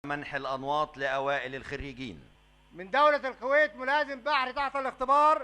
منح الأنواط لأوائل الخريجين. من دولة الكويت ملازم بحر تحت الاختبار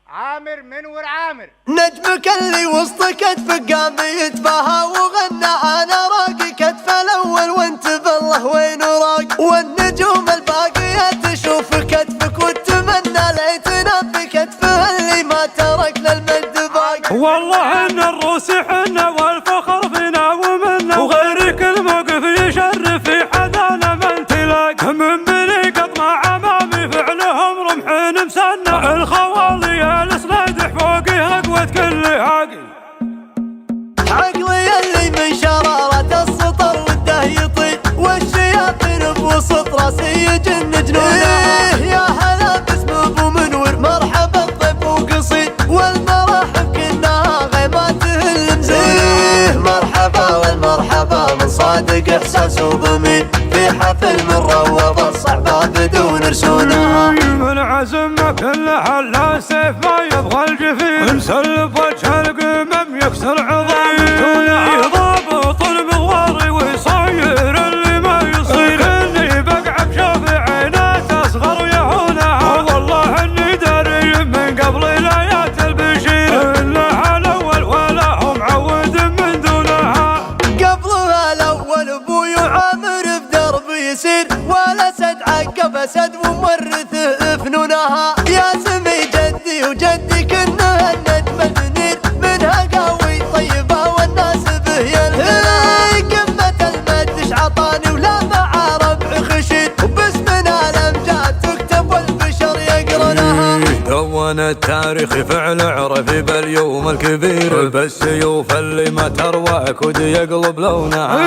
عامر منور عامر. نجمك اللي وسط كتفك قام يتباهى وغنى انا راقي كتف الاول وانت بالله وين راق، والنجوم الباقية تشوف كتفك وتتمنى ليتنا بكتفه اللي ما ترك للمجد باق. والله ان الروس حنا والفخر فينا ومنا، وغيرك الموقف يشرف في حدانا من تلاق، من بني قطمع امامي فعلهم رمح مسنى، الخوالي الاسنادح فوقي اقوى كل عاقي. عقلي اللي من شرارة السطر وده يطير، والشياطين بوسط راسي يجن جنونه. يا هلا باسم ابو منور مرحبا ضيف وقصيد، والمراحب كناها غيماته المزيد. مرحبا والمرحبا من صادق احساس وضمير، في حفل من روض الصعبة بدون رسولها. من عزمه كلها لا سيف ما يبغى الجفير، مسلب وجه القمم يكسر عظام ضابط المغواري ويصاير اللي ما يصير. اني بقع بشوف عينات اصغر يهونها، والله اني داري من قبل الايات البشير، انها الاول ولا هو معود من دونها. قبلها الاول ابوي عامر بدرب يسير، ولا سد عقب سد ومورثه فنونها. يا سمي جدي وجدي كنا النجم المنير، منها قوي طيبه والناس به ينهي. قمة المد عطاني ولا مع ربع خشير، وباسمنا الامجاد تكتب والبشر يقرنها. دون التاريخ فعل عرف باليوم الكبير، بالسيوف اللي ما تروى كود يقلب لونها.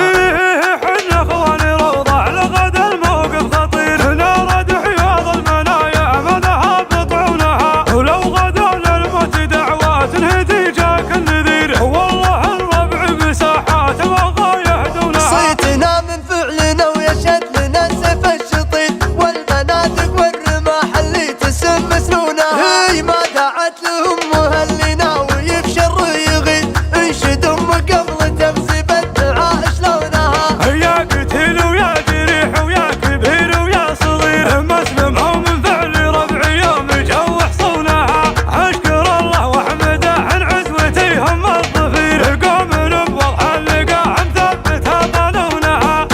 حنا اخواني روضة على غدا الموقف خطير، نرد حياض المنايا منها بطعونها، ولو غدا للموت دعوات نهدي جاك النذير، والله الربع مساحات والغاية دونها. صيتنا من فعلنا ويشهد لنا السيف الشطيط، والمناطق والرماح اللي تسم سنونها. هي ما دعت لهم مهلنا ويبشر يغيث، انشدهم قبل تمسيب الدعاء شلونها. يا قتيل ويا جريح ويا كبير ويا صغير، مسلمه من فعل ربعي يوم جو حصونها. اشكر الله واحمده عن عزوتي هم الظفير، قوم نبوض اللقاء مثبتها ظنونها.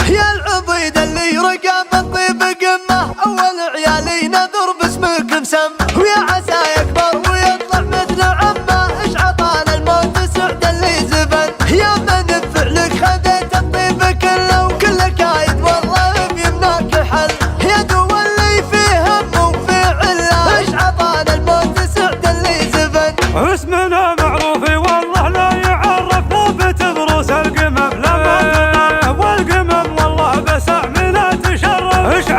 يا العضيد اللي رقى بالطيب قمه، اول عيالي نذر باسمك مسم، ويا عسى يكبر ويطلع مثل عمه. ايش عطانا الموت سعد اللي زفن، يا من بفعلك خذيت الطيب كله وكل كايد والله بيمناك حل. يا دول اللي فيه هم وفي عله، ايش عطانا الموت سعد اللي زفن. اسمنا معروف والله لا يعرف، ثابت بروس القمم لما تطر، والقمم والله بسع منها تشرف. ايش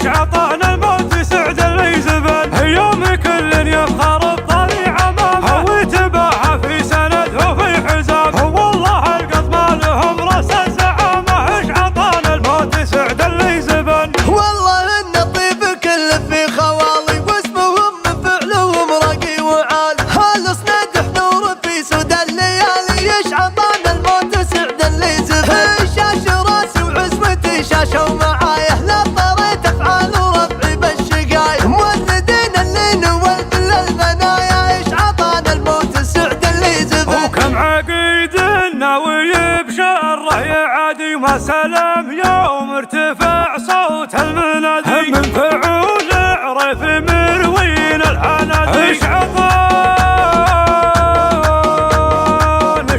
عطانا الموت سعد اللي زفن، يوم كل يفخر بطليع امامه، ويتباهى في سند وفي حزام، والله القط ما لهم راس الزعامه. ايش عطانا الموت سعد اللي زفن، والله ان الطيب كله في خوالي، واسمهم من فعلهم رقي وعال. هالصناد حضور في سود الليالي، ايش عطانا الموت سعد اللي زفن. شاش راسي وعزوتي شاشوا معايا، لا طريت افعال وربعي بالشقايا. موردين اللين والبل المنايا، ايش عطانا الموت سعد اللي زفن. وكم عقيد ناوي بشره يعادي، ما سلام يوم ارتفع صوت المنادي، من فعول عرف مروين العنادي. ايش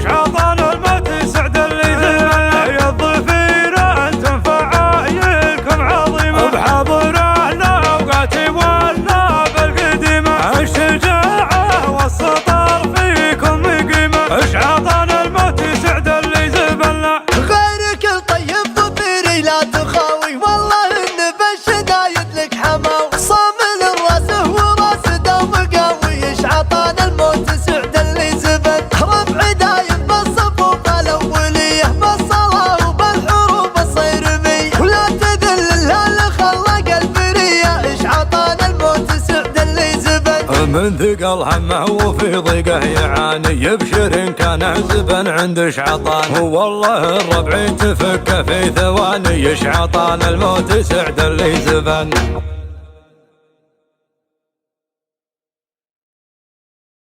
عطانا الموت سعد اللي زفن، يا الظفير انتم فعايلكم عظيمه، بحضره الاوقات والنا بالقديمه. الشجاعه والسطر فيكم قيمه، ايش عطانا الموت سعد اللي زفن. غيرك الطيب ظفيري لا تخاوي، والله ان بالشدايد لك حمل. من ثقل همه وفي ضيقه يعاني يبشر إن كان عزبا عند شعطان والله الربع تفك في ثواني يشعطان الموت سعد اللي زبن